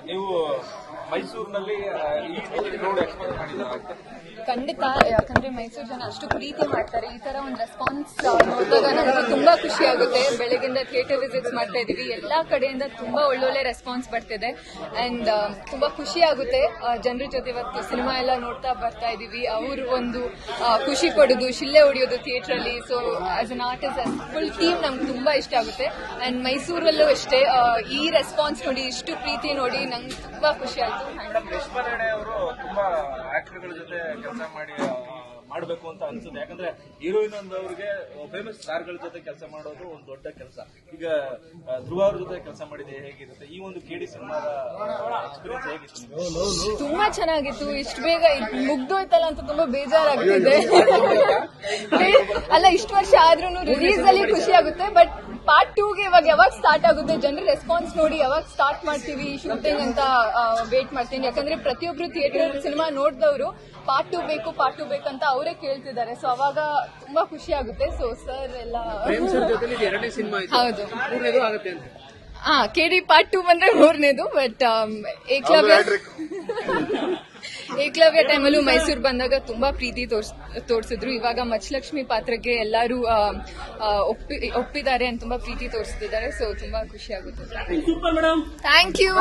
ನೀವು ಮೈಸೂರಿನಲ್ಲಿ ಈ ರೋಡ್ ಎಕ್ಸ್ಪ್ಲೋರ್ ಮಾಡಿದ್ದಾರೆ ಖಂಡಿತ. ಯಾಕಂದ್ರೆ ಮೈಸೂರು ಜನ ಅಷ್ಟು ಪ್ರೀತಿ ಮಾಡ್ತಾರೆ. ಈ ತರ ಒಂದು ರೆಸ್ಪಾನ್ಸ್ ನೋಡಿದಾಗ ನಮ್ಗೆ ತುಂಬಾ ಖುಷಿ ಆಗುತ್ತೆ. ಬೆಳಗಿಂದ ಥಿಯೇಟರ್ ವಿಸಿಟ್ಸ್ ಮಾಡ್ತಾ ಇದೀವಿ, ಎಲ್ಲಾ ಕಡೆಯಿಂದ ತುಂಬಾ ಒಳ್ಳೊಳ್ಳೆ ರೆಸ್ಪಾನ್ಸ್ ಬರ್ತಿದೆ ಅಂಡ್ ತುಂಬಾ ಖುಷಿ ಆಗುತ್ತೆ. ಜನರ ಜೊತೆ ಇವತ್ತು ಸಿನಿಮಾ ಎಲ್ಲ ನೋಡ್ತಾ ಬರ್ತಾ ಇದೀವಿ. ಅವರು ಒಂದು ಖುಷಿ ಪಡೋದು, ಶಿಲ್ಲೆ ಹೊಡಿಯೋದು ಥಿಯೇಟರ್ ಅಲ್ಲಿ. So as an artist full team ನಮ್ಗೆ ತುಂಬಾ ಇಷ್ಟ ಆಗುತ್ತೆ. ಅಂಡ್ ಮೈಸೂರಲ್ಲೂ ಅಷ್ಟೇ ಈ ರೆಸ್ಪಾನ್ಸ್ ನೋಡಿ, ಇಷ್ಟು ಪ್ರೀತಿ ನೋಡಿ ನಂಗೆ ತುಂಬಾ ಖುಷಿ ಆಯ್ತು. ಅವರು ತುಂಬಾ ಆಕ್ಟರ್ಗಳ ಜೊತೆ ಕೆಲಸ ಮಾಡಬೇಕು ಅಂತ ಅನ್ಸುತ್ತೆ. ಯಾಕಂದ್ರೆ ಹೀರೋಯಿನ್ ಅವ್ರಿಗೆ ಫೇಮಸ್ ಸ್ಟಾರ್ಗಳ ಜೊತೆ ಕೆಲಸ ಮಾಡೋದು ಒಂದು ದೊಡ್ಡ ಕೆಲಸ. ಈಗ ಧ್ರುವ ಅವ್ರ ಜೊತೆ ಕೆಲಸ ಮಾಡಿದೆ, ಹೇಗಿರುತ್ತೆ ಈ ಒಂದು ಕೆಡಿ ಸಿನಿಮಾದ ಎಕ್ಸ್ಪೀರಿಯನ್ಸ್ ಹೇಗಿತ್ತು? ತುಂಬಾ ಚೆನ್ನಾಗಿತ್ತು. ಇಷ್ಟು ಬೇಗ ಮುಗ್ದೋಯ್ತಲ್ಲ ಅಂತ ತುಂಬಾ ಬೇಜಾರಾಗ್ತಿದೆ. ಅಲ್ಲ, ಇಷ್ಟು ವರ್ಷ ಆದ್ರೂ ರಿಲೀಸ್ ಅಲ್ಲಿ ಖುಷಿ ಆಗುತ್ತೆ. ಬಟ್ ಪಾರ್ಟ್ 2ಗೆ ಇವಾಗ ಯಾವಾಗ ಸ್ಟಾರ್ಟ್ ಆಗುತ್ತೆ, ಜನರ ರೆಸ್ಪಾನ್ಸ್ ನೋಡಿ ಯಾವಾಗ ಸ್ಟಾರ್ಟ್ ಮಾಡ್ತೀವಿ ಶೂಟಿಂಗ್ ಅಂತ ವೇಟ್ ಮಾಡ್ತೀನಿ. ಯಾಕಂದ್ರೆ ಪ್ರತಿಯೊಬ್ರು ಥಿಯೇಟರ್ ಸಿನಿಮಾ ನೋಡಿದವರು ಪಾರ್ಟ್ 2 ಬೇಕು, ಪಾರ್ಟ್ 2 ಬೇಕಂತ ಅವರೇ ಕೇಳ್ತಿದ್ದಾರೆ. ಸೊ ಅವಾಗ ತುಂಬಾ ಖುಷಿ ಆಗುತ್ತೆ. ಸೊ ಸರ್ ಎಲ್ಲ ಹೌದು, ಕೆಡಿ ಪಾರ್ಟ್ 2 ಬಂದ್ರೆ 3ನೇದು. ಬಟ್ ಏಕಲವ್ಯ ಟೈಮಲ್ಲೂ ಮೈಸೂರು ಬಂದಾಗ ತುಂಬಾ ಪ್ರೀತಿ ತೋರಿಸಿದ್ರು. ಇವಾಗ ಮಚ್ಚಲಕ್ಷ್ಮಿ ಪಾತ್ರಕ್ಕೆ ಎಲ್ಲರೂ ಒಪ್ಪಿದ್ದಾರೆ ಅಂತ ತುಂಬಾ ಪ್ರೀತಿ ತೋರಿಸ್ತಿದ್ದಾರೆ. ಸೊ ತುಂಬಾ ಖುಷಿ ಆಗುತ್ತೆ. Thank you.